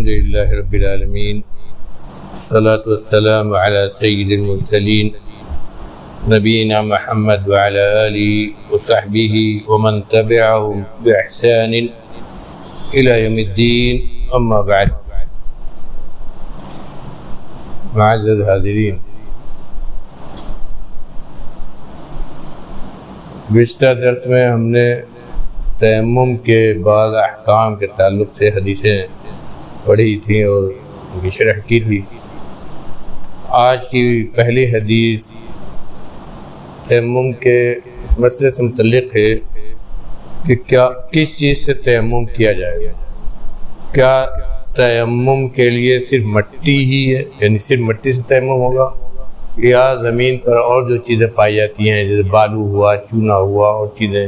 الحمد لله رب العالمين الصلاة والسلام على سيد المرسلين نبينا محمد وعلى آله وصحبه ومن تبعهم بإحسان إلى يوم الدين أما بعد. معزز حاضرین، گزشتہ درس میں ہم نے تیمم کے بعض احکام کے تعلق سے حدیثیں پڑھی تھیں اور ان کی شرح کی تھی. آج کی پہلی حدیث تیمم کے اس مسئلے سے متعلق ہے کہ کس چیز سے تیمم کیا جائے گا. کیا تیمم کے لیے صرف مٹی ہی ہے، یعنی صرف مٹی سے تیمم ہوگا، یا زمین پر اور جو چیزیں پائی جاتی ہیں جیسے بالو ہوا، چونا ہوا اور چیزیں،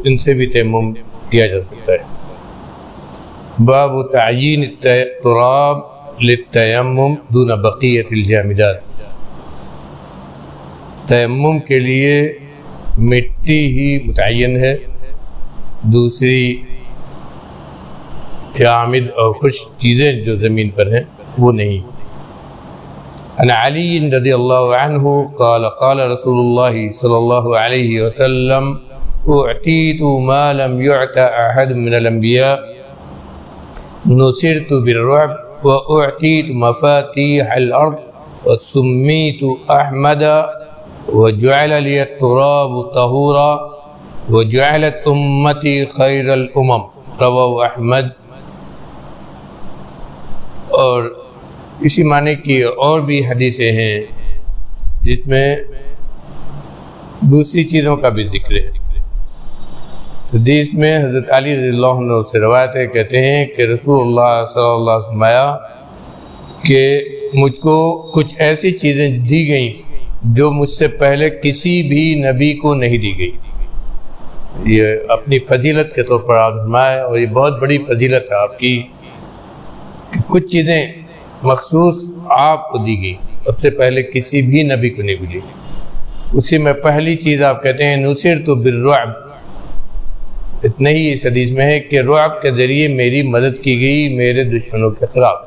ان سے بھی تیمم کیا جا سکتا ہے. باب تعیین التراب للتیمم دون بقیت الجامدات. تیمم کے لیے مٹی ہی متعین ہے، دوسری جامد اور خشک چیزیں جو زمین پر ہیں وہ نہیں. عن علی رضی اللہ عنہ قال قال رسول اللہ صلی اللہ علیہ وسلم اعطیت ما لم يعط احد من الانبیاء نصرت بالرعب واعطیت مفاتیح الارض وسمیت احمد وجعل لي التراب طهورا وجعلت امتی خیر الامم. رواه احمد. اور اسی معنی کی اور بھی حدیثیں ہیں جس میں دوسری چیزوں کا بھی ذکر ہے. حدیث میں حضرت علی رضی اللہ عنہ سے روایت ہے، کہتے ہیں کہ رسول اللہ صلی اللہ علیہ وسلم فرمایا کہ مجھ کو کچھ ایسی چیزیں دی گئیں جو مجھ سے پہلے کسی بھی نبی کو نہیں دی گئی. یہ اپنی فضیلت کے طور پر آپ فرمایا، اور یہ بہت بڑی فضیلت ہے آپ کی کہ کچھ چیزیں مخصوص آپ کو دی گئی، اب سے پہلے کسی بھی نبی کو نہیں ملی. اسی میں پہلی چیز آپ کہتے ہیں نصرت بالرعب. اتنا ہی اس حدیث میں ہے کہ رعب کے ذریعے میری مدد کی گئی میرے دشمنوں کے خلاف،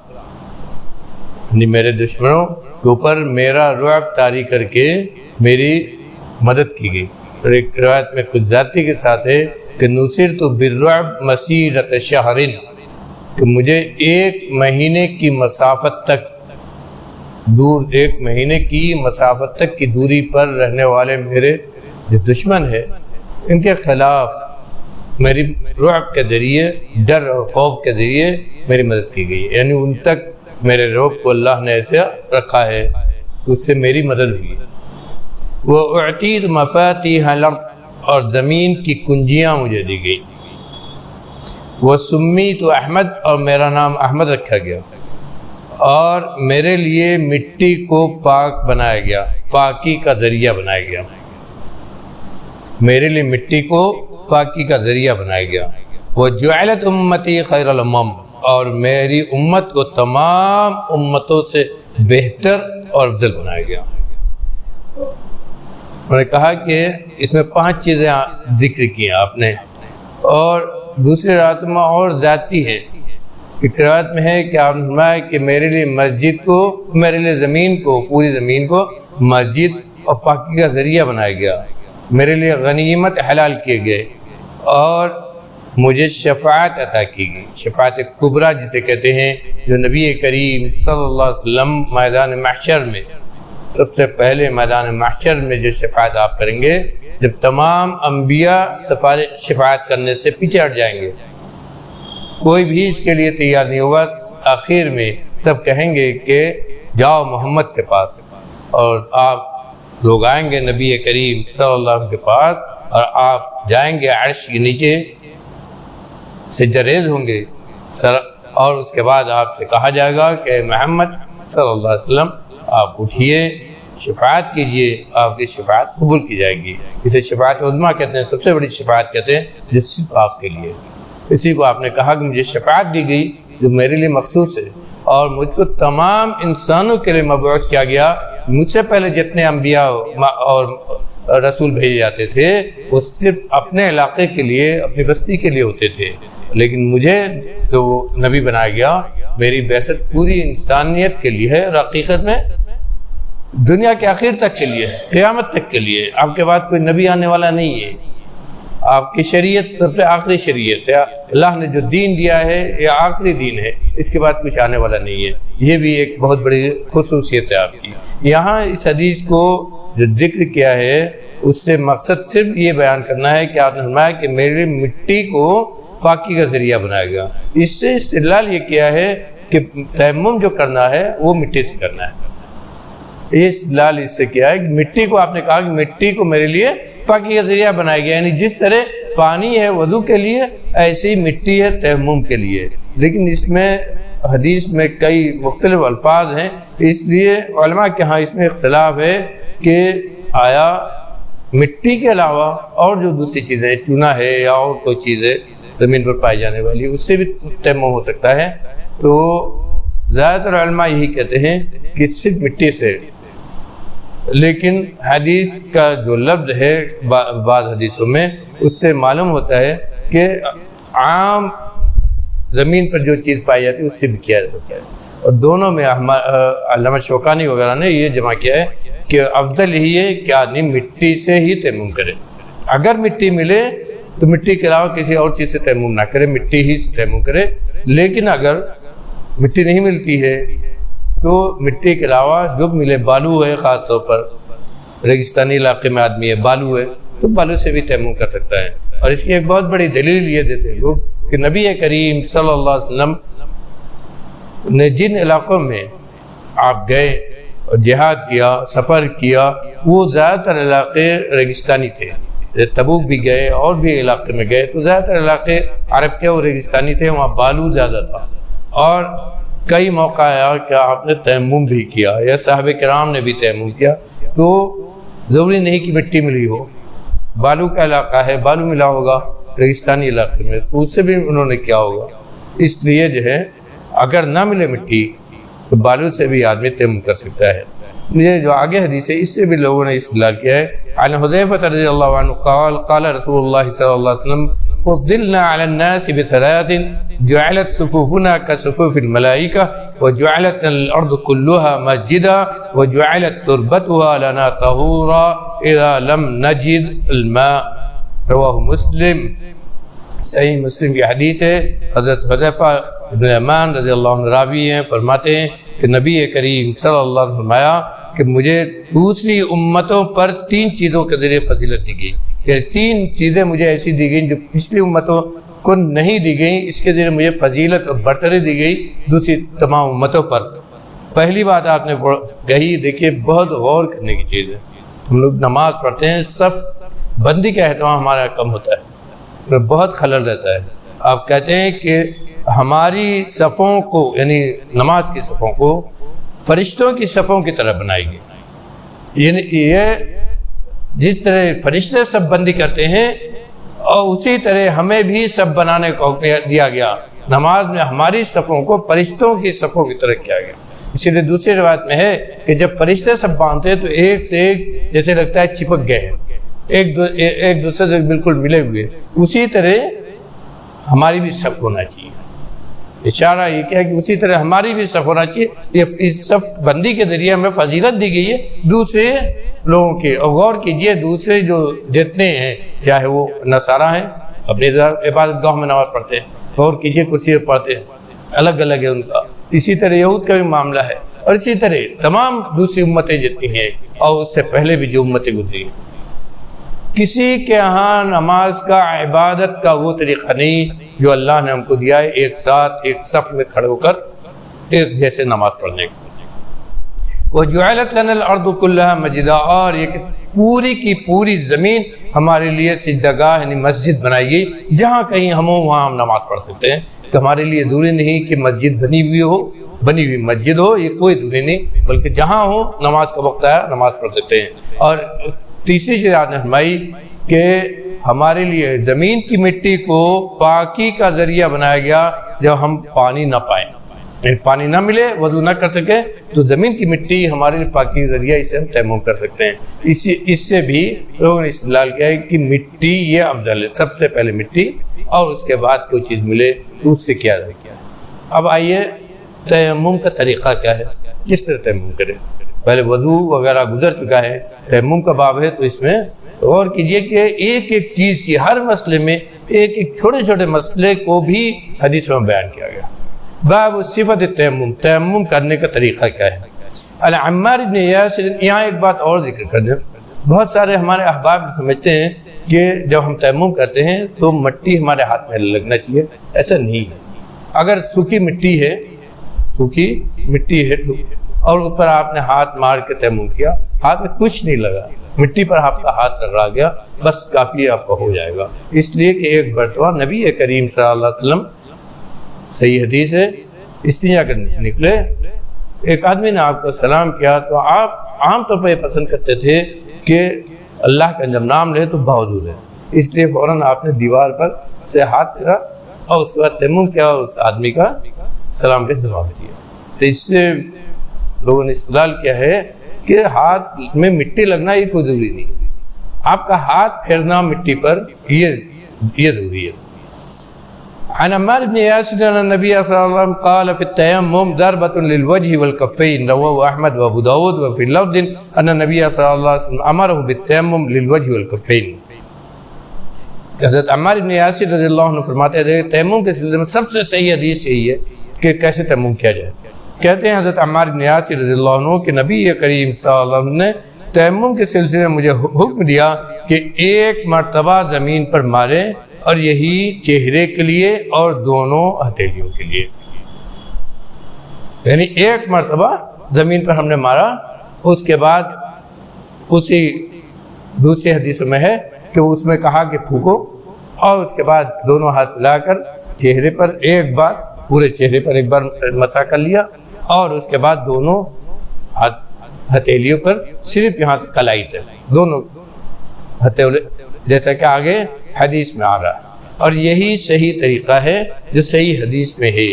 یعنی میرے دشمنوں کے اوپر میرا رعب طاری کر کے میری مدد کی گئی. اور ایک روایت میں کچھ ذاتی کے ساتھ ہے کہ نصرت بالرعب مسیرۃ شہر، کہ مجھے ایک مہینے کی مسافت تک دور، ایک مہینے کی مسافت تک کی دوری پر رہنے والے میرے جو دشمن ہیں ان کے خلاف میری رعب کے ذریعے، ڈر اور خوف کے ذریعے میری مدد کی گئی. یعنی ان تک میرے رعب کو اللہ نے ایسے رکھا ہے کہ اس سے میری مدد ہوئی. وہ اعطیت مفاتیح الارض، اور زمین کی کنجیاں مجھے دی گئی. وہ سمیت احمد، اور میرا نام احمد رکھا گیا، اور میرے لیے مٹی کو پاک بنایا گیا، پاکی کا ذریعہ بنایا گیا. میرے لیے مٹی کو پاکی کا ذریعہ بنایا گیا. وہ جعلت امتی خیر الامم، اور میری امت کو تمام امتوں سے بہتر اور افضل بنایا گیا. میں نے کہا کہ اس میں 5 چیزیں ذکر کی ہیں آپ نے، اور دوسرے روایت میں اور ذاتی ہے. ایک روایت میں ہے کہ آپ نے فرمایا کہ میرے لیے مسجد کو، میرے لیے زمین کو، پوری زمین کو مسجد اور پاکی کا ذریعہ بنایا گیا. میرے لیے غنیمت حلال کیے گئے، اور مجھے شفاعت عطا کی گئی. شفاعت کبریٰ جسے کہتے ہیں، جو نبی کریم صلی اللہ علیہ وسلم میدان محشر میں، سب سے پہلے میدان محشر میں جو شفاعت آپ کریں گے، جب تمام انبیاء شفاعت کرنے سے پیچھے ہٹ جائیں گے، کوئی بھی اس کے لیے تیار نہیں ہوگا. آخر میں سب کہیں گے کہ جاؤ محمد کے پاس، اور آپ لوگ آئیں گے نبی کریم صلی اللہ علیہ وسلم کے پاس، اور آپ جائیں گے عرش کے نیچے، سجدہ ریز ہوں گے، اور اس کے بعد آپ سے کہا جائے گا کہ محمد صلی اللہ علیہ وسلم آپ اٹھیے، شفاعت کیجئے، آپ کی شفاعت قبول کی جائے گی. اسے شفاعت عظمیٰ کہتے ہیں، سب سے بڑی شفاعت کہتے ہیں جو صرف آپ کے لیے. اسی کو آپ نے کہا کہ مجھے شفاعت دی گئی جو میرے لیے مخصوص ہے، اور مجھ کو تمام انسانوں کے لیے مبعوث کیا گیا. مجھ سے پہلے جتنے انبیاء اور رسول بھیجے جاتے تھے وہ صرف اپنے علاقے کے لیے، اپنی بستی کے لیے ہوتے تھے، لیکن مجھے جو نبی بنایا گیا میری بعثت پوری انسانیت کے لیے ہے، اور حقیقت میں دنیا کے آخر تک کے لیے ہے، قیامت تک کے لیے۔ آپ کے بعد کوئی نبی آنے والا نہیں ہے، آپ کی شریعت سب سے آخری شریعت ہے، اللہ نے جو دین دیا ہے یہ آخری دین ہے، اس کے بعد کچھ آنے والا نہیں ہے۔ یہ بھی ایک بہت بڑی خصوصیت ہے آپ کی۔ یہاں اس حدیث کو جو ذکر کیا ہے اس سے مقصد صرف یہ بیان کرنا ہے کہ آپ نے فرمایا کہ میری مٹی کو پاکی کا ذریعہ بنایا گیا۔ اس سے استدلال یہ کیا ہے کہ تیمم جو کرنا ہے وہ مٹی سے کرنا ہے۔ یہ استدلال اس سے کیا ہے کہ مٹی کو آپ نے کہا کہ مٹی کو میرے لیے پاکی کا ذریعہ بنایا گیا، یعنی جس طرح پانی ہے وضو کے لیے ایسی ہی مٹی ہے تیمم کے لیے۔ لیکن اس میں حدیث میں کئی مختلف الفاظ ہیں، اس لیے علماء کے ہاں اس میں اختلاف ہے کہ آیا مٹی کے علاوہ اور جو دوسری چیزیں چونا ہے یا اور کوئی چیز ہے زمین پر پائی جانے والی اس سے بھی تیمم ہو سکتا ہے۔ تو زیادہ تر علماء یہی کہتے ہیں کہ صرف مٹی سے، لیکن حدیث کا جو لفظ ہے بعض حدیثوں میں اس سے معلوم ہوتا ہے کہ عام زمین پر جو چیز پائی جاتی ہے اس سے بھی کیا جاتا ہے، اور دونوں میں علامہ شوکانی وغیرہ نے یہ جمع کیا ہے کہ افضل یہی ہے کہ آدمی مٹی سے ہی تیمم کرے۔ اگر مٹی ملے تو مٹی کے علاوہ کسی اور چیز سے تیمم نہ کرے، مٹی ہی سے تیمم کرے۔ لیکن اگر مٹی نہیں ملتی ہے تو مٹی کے علاوہ جو ملے، بالو ہے خاص طور پر ریگستانی علاقے میں آدمی ہے، بالو ہے تو بالو سے بھی تیمم کر سکتا ہے۔ اور اس کی ایک بہت بڑی دلیل یہ دیتے ہیں لوگ کہ نبی کریم صلی اللہ علیہ وسلم نے جن علاقوں میں آپ گئے اور جہاد کیا، سفر کیا، وہ زیادہ تر علاقے ریگستانی تھے۔ تبوک بھی گئے اور بھی علاقے میں گئے تو زیادہ تر علاقے عرب کے اور ریگستانی تھے، وہاں بالو زیادہ تھا۔ اور کئی موقع آیا کہ آپ نے تیمم بھی کیا یا صحابہ کرام نے بھی تیمم کیا، تو ضروری نہیں کہ مٹی ملی ہو، بالو کا علاقہ ہے، بالو ملا ہوگا ریگستانی علاقے میں تو اس سے بھی انہوں نے کیا ہوگا۔ اس لیے جو ہے اگر نہ ملے مٹی تو بالو سے بھی آدمی تیمم کر سکتا ہے۔ یہ جو آگے حدیث ہے اس سے بھی لوگوں نے استدلال کیا ہے۔ عن حذیفہ رضی اللہ عنہ قال قال رسول اللہ صلی اللہ علیہ وسلم فضلنا على الناس بثلاث جعلت صفوفنا كصفوف الملائكة وجعلت الأرض كلها مسجدا وجعلت تربتها لنا طهورا إذا لم نجد الماء رواہ مسلم۔ صحیح مسلم کی حدیث ہے، حضرت حذیفہ بن یمان رضی اللہ عنہ راوی ہیں، فرماتے ہیں کہ نبی کریم صلی اللہ علیہ وسلم فرمایا کہ مجھے دوسری امتوں پر 3 چیزوں کے ذریعے فضیلت دی گئی، یعنی 3 چیزیں مجھے ایسی دی گئیں جو پچھلی امتوں کو نہیں دی گئیں، اس کے ذریعے مجھے فضیلت اور برتری دی گئی دوسری تمام امتوں پر۔ پہلی بات آپ نے کہی، دیکھیے بہت غور کرنے کی چیز ہے۔ ہم لوگ نماز پڑھتے ہیں، صف بندی کا اہتمام ہمارا کم ہوتا ہے، بہت خلل رہتا ہے۔ آپ کہتے ہیں کہ ہماری صفوں کو، یعنی نماز کی صفوں کو فرشتوں کی صفوں کی طرح بنائی گئی، یعنی یہ جس طرح فرشتے صف بندی کرتے ہیں اور اسی طرح ہمیں بھی صف بنانے کو دیا گیا۔ نماز میں ہماری صفوں کو فرشتوں کی صفوں کی طرح کیا گیا۔ اسی لیے دوسری روایت میں ہے کہ جب فرشتے صف باندھتے ہیں تو ایک سے ایک جیسے لگتا ہے چپک گئے ہیں، ایک دوسرے سے بالکل ملے ہوئے، اسی طرح ہماری بھی صف ہونا چاہیے۔ اشارہ یہ کیا کہ اسی طرح ہماری بھی صف ہونا چاہیے۔ یہ اس صف بندی کے ذریعے ہمیں فضیلت دی گئی ہے دوسرے لوگوں کے۔ اور غور کیجئے دوسرے جو جتنے ہیں، چاہے وہ نصارہ ہیں اپنی عبادت گاہ میں نماز پڑھتے ہیں، غور کیجئے کرسی پر پڑھتے ہیں، الگ الگ ہے ان کا۔ اسی طرح یہود کا بھی معاملہ ہے، اور اسی طرح تمام دوسری امتیں جتنی ہیں اور اس سے پہلے بھی جو امتیں گزری ہیں، کسی کے ہاں نماز کا، عبادت کا وہ طریقہ نہیں جو اللہ نے ہم کو دیا ہے، ایک ساتھ ایک صف میں کھڑے ہو کر ایک جیسے نماز پڑھنے کا۔ وَجُعِلَتْ لَنَا الْأَرْضُ كُلَّهَا مَسْجِدًا، اور یہ کہ پوری کی پوری زمین ہمارے لیے سجدہ گاہ یعنی مسجد بنائی گئی، جہاں کہیں ہم ہوں وہاں ہم نماز پڑھ سکتے ہیں۔ کہ ہمارے لیے ضروری نہیں کہ مسجد بنی ہوئی مسجد ہو، یہ کوئی ضروری نہیں، بلکہ جہاں ہو نماز کا وقت آیا نماز پڑھ سکتے ہیں۔ اور تیسری چیز آپ نے فرمائی کہ ہمارے لیے زمین کی مٹی کو پاکی کا ذریعہ بنایا گیا جب ہم پانی نہ پائیں، پانی نہ ملے، وضو نہ کر سکے، تو زمین کی مٹی ہمارے لیے پاکی ذریعہ، اس سے ہم تیمم کر سکتے ہیں۔ اس سے بھی لوگوں نے استدلال کیا ہے کہ مٹی یہ افضل ہے، سب سے پہلے مٹی، اور اس کے بعد کوئی چیز ملے تو اس سے کیا ہے۔ اب آئیے تیمم کا طریقہ کیا ہے، کس طرح تیمم کرے۔ پہلے وضو وغیرہ گزر چکا ہے، تیمم کا باب ہے، تو اس میں غور کیجئے کہ ایک ایک چیز کی، ہر مسئلے میں ایک ایک چھوٹے چھوٹے مسئلے کو بھی حدیث میں بیان کیا گیا۔ باب صفت تیمم، تیمم کرنے کا طریقہ کیا ہے۔ عمار بن یاسر، یہاں ایک بات اور ذکر کر دیں، بہت سارے ہمارے احباب سمجھتے ہیں کہ جب ہم تیمم کرتے ہیں تو مٹی ہمارے ہاتھ میں لگنا چاہیے، ایسا نہیں ہے۔ اگر سوکھی مٹی ہے اور اس پر آپ نے ہاتھ مار کے تیمم کیا، ہاتھ میں کچھ نہیں لگا، مٹی پر آپ کا ہاتھ رگڑا گیا، بس کافی آپ کا ہو جائے گا۔ اس لیے کہ ایک مرتبہ نبی کریم صلی اللہ علیہ وسلم، صحیح حدیث ہے، استنجا کرنے نکلے، ایک آدمی نے آپ کو سلام کیا تو آپ عام طور پر یہ پسند کرتے تھے کہ اللہ کا جب نام لے تو باوضو رہے، اس لیے فوراً آپ نے دیوار پر سے ہاتھ پھیرا اور اس کے بعد تیمم کیا، اس آدمی کا سلام کا جواب دیا۔ تو اس سے لوگوں نے استدلال کیا ہے کہ ہاتھ میں مٹی لگنا یہ کوئی ضروری نہیں، آپ کا ہاتھ پھیرنا مٹی پر یہ ضروری ہے۔ عن عمار بن یاسر ان النبي صلى الله عليه وسلم قال في التيمم ضربة للوجه والكفين، رواه احمد وابو داود، وفي اللفظ ان النبي صلى الله عليه وسلم امره بالتيمم للوجه والكفين۔ حضرت عمار بن یاسر رضی اللہ عنہ فرماتے ہیں تیمم کے سلسلے میں سب سے صحیح حدیث یہی ہے کہ کیسے تیمم کیا جائے۔ کہتے ہیں حضرت عمار بن یاسر رضی اللہ عنہ کہ نبی کریم صلی اللہ علیہ وسلم نے تیمم کے سلسلے میں مجھے حکم دیا کہ ایک مرتبہ زمین پر مارے، اور یہی چہرے کے لیے اور دونوں ہتھیلیوں کے لیے، یعنی ایک مرتبہ زمین پر ہم نے مارا، اس کے بعد اسی دوسری حدیث میں ہے کہ اس میں کہا کہ پھونکو، اور اس کے بعد دونوں ہاتھ ملا کر چہرے پر ایک بار، پورے چہرے پر ایک بار مسح کر لیا، اور اس کے بعد دونوں ہتھیلیوں پر صرف یہاں کلائی تک، دونوں ہتھیلے، جیسا کہ آگے حدیث میں آ رہا ہے، اور یہی صحیح طریقہ ہے جو صحیح حدیث میں ہے،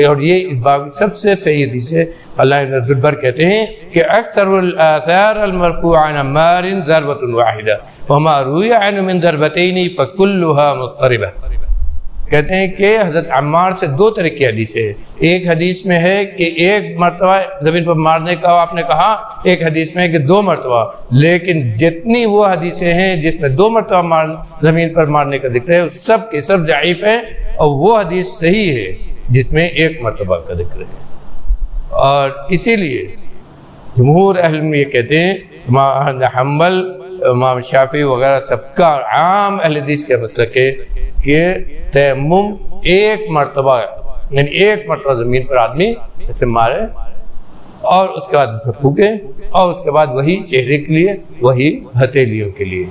اور یہ اس باب سب سے صحیح حدیث ہے۔ اللہ ابن عبد البر کہتے ہیں کہ اکثر الآثار المرفوع عن عمار ضربۃ واحدہ وما روی عنہ من ضربتین فکلها مضطربہ۔ کہتے ہیں کہ حضرت عمار سے دو طرح کی حدیث ہے، ایک حدیث میں ہے کہ ایک مرتبہ زمین پر مارنے کا آپ نے کہا، ایک حدیث میں ہے کہ دو مرتبہ، لیکن جتنی وہ حدیثیں ہیں جس میں دو مرتبہ زمین پر مارنے کا ذکر ہے سب کے سب ضعیف ہیں، اور وہ حدیث صحیح ہے جس میں ایک مرتبہ کا ذکر ہے۔ اور اسی لیے جمہور اہل علم یہ کہتے ہیں، امام حنبل، امام شافعی وغیرہ سب کا عام اہل حدیث کا مسلک ہے کہ تیمم ایک مرتبہ، یعنی ایک مرتبہ زمین پر آدمی اسے مارے اور اس کے بعد پھونکے، اور اس کے بعد وہی چہرے کے لیے، وہی ہتھیلیوں کے لیے۔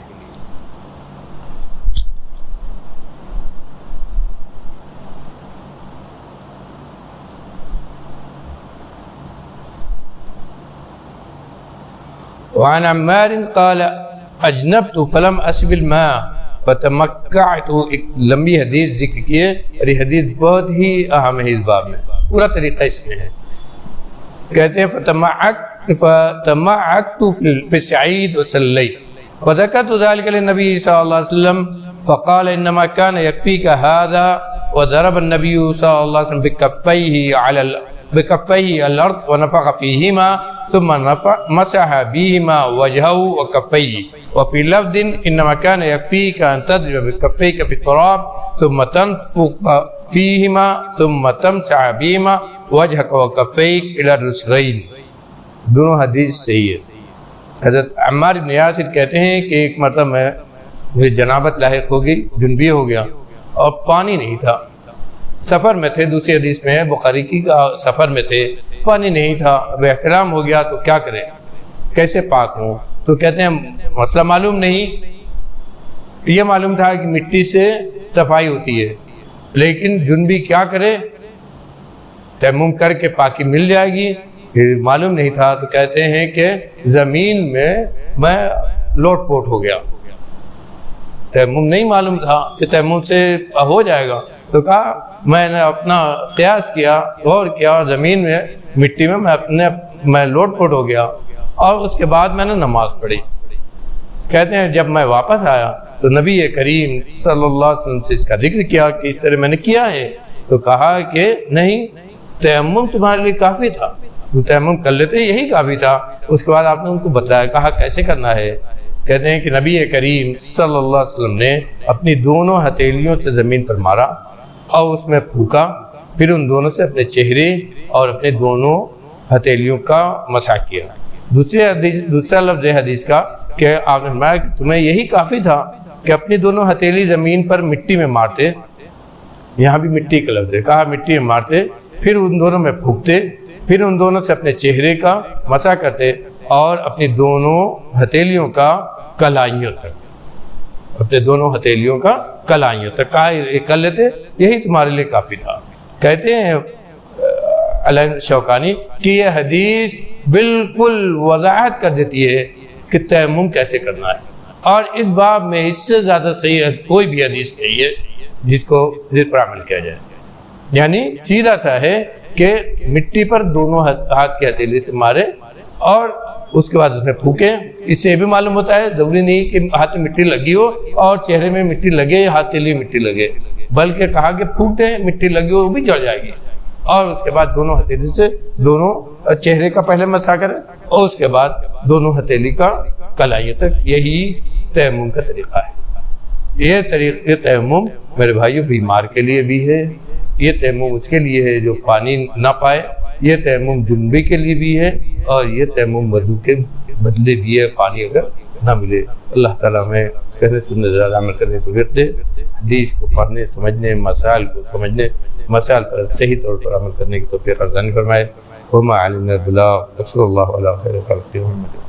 وعن عمار قال اجنبت فلم اسب الماء فتمکعت، ایک لمبی حدیث ذکر کی ہے، اور یہ حدیث بہت ہی اہم ہے، اس باب میں پورا طریقہ اس میں ہے۔ کہتے ہیں فتمعکت فی الصعید وصلیت فذکرت ذلك للنبی صلی اللہ علیہ وسلم فقال انما كان يكفيك هذا، وضرب النبي صلی اللہ علیہ وسلم بكفيه الارض ونفخ فيهما ثم مسح بهما وجهه وكفيه، وفي لفظ انما كان يكفيك ان تضرب بكفيك في التراب ثم تنفخ فيهما ثم تمسح بهما وجهك وكفيك الى الرسغين۔ دونوں حدیث صحیح ہے۔ حضرت عمار بن یاسر کہتے ہیں کہ ایک مرتبہ مجھے جنابت لاحق ہو گئی، جنبی ہو گیا، اور پانی نہیں تھا، سفر میں تھے، دوسری حدیث میں ہے بخاری کی، سفر میں تھے، پانی نہیں تھا، اب احتلام ہو گیا تو کیا کریں، کیسے پاک ہوں؟ تو کہتے ہیں مسئلہ معلوم نہیں، یہ معلوم تھا کہ مٹی سے صفائی ہوتی ہے، لیکن جنبی کیا کرے، تیمم کر کے پاکی مل جائے گی، معلوم نہیں تھا۔ تو کہتے ہیں کہ زمین میں لوٹ پوٹ ہو گیا، تیمم نہیں معلوم تھا کہ تیمم سے ہو جائے گا، تو کہا میں نے اپنا قیاس کیا، غور کیا، اور زمین میں مٹی میں میں لوٹ پوٹ ہو گیا، اور اس کے بعد میں نے نماز پڑھی۔ کہتے ہیں جب میں واپس آیا تو نبی کریم صلی اللہ علیہ وسلم سے اس کا ذکر کیا کہ اس طرح میں نے کیا ہے، تو کہا کہ نہیں، تیمم تمہارے لیے کافی تھا، تیمم کر لیتے یہی کافی تھا۔ اس کے بعد آپ نے ان کو بتایا، کہا کیسے کرنا ہے؟ کہتے ہیں کہ نبی کریم صلی اللہ علیہ وسلم نے اپنی دونوں ہتھیلیوں سے زمین پر مارا اور اس میں پھونکا، پھر ان دونوں سے اپنے چہرے اور اپنے دونوں ہتھیلیوں کا مسح کیا۔ دوسرا لفظ حدیث کا کہ آپ نے فرمایا کہ تمہیں یہی کافی تھا کہ اپنی دونوں ہتھیلی زمین پر مٹی میں مارتے، یہاں بھی مٹی کا لفظ ہے، کہا مٹی میں مارتے، پھر ان دونوں میں پھونکتے، پھر ان دونوں سے اپنے چہرے کا مسح کرتے اور اپنی دونوں ہتھیلیوں کا کلائیوں تک، اپنے دونوں ہتھیلیوں کا کلائیوں تک، کہا یہ کر لیتے یہی تمہارے لیے کافی تھا۔ کہتے ہیں علامہ شوکانی کہ یہ حدیث بالکل وضاحت کر دیتی ہے کہ تیمم کیسے کرنا ہے، اور اس باب میں اس سے زیادہ صحیح کوئی بھی حدیث نہیں ہے جس پر عمل کیا جائے۔ یعنی سیدھا سا ہے کہ مٹی پر دونوں ہاتھ کی ہتھیلی سے مارے اور اس کے بعد اس میں پھونکے۔ اس سے یہ بھی معلوم ہوتا ہے ضروری نہیں کہ ہاتھ میں مٹی لگی ہو اور چہرے میں مٹی لگے، ہتھیلی مٹی لگے، بلکہ کہا کہ پھونکتے ہیں، مٹی لگی ہو وہ بھی جل جائے گی، اور اس کے بعد دونوں ہتھیلی سے دونوں چہرے کا پہلے مسح کرے اور اس کے بعد دونوں ہتھیلی کا کلائیوں تک۔ یہی تیمم کا طریقہ ہے۔ یہ تیمم میرے بھائیوں بیمار کے لیے بھی ہے، یہ تیمم اس کے لیے ہے جو پانی نہ پائے، یہ تیمم جنبی کے لیے بھی ہے، اور یہ تیمم وضو کے بدلے بھی ہے پانی اگر نہ ملے۔ اللہ تعالیٰ میں کہنے سننے زیادہ عمل کرنے کو توفیق دے، حدیث کو پڑھنے سمجھنے، مسائل کو سمجھنے، مسائل پر صحیح طور پر عمل کرنے کی توفیق عطا فرمائے۔ وما علمنا بالله، صلی اللہ علیہ خیر خلقہ محمد۔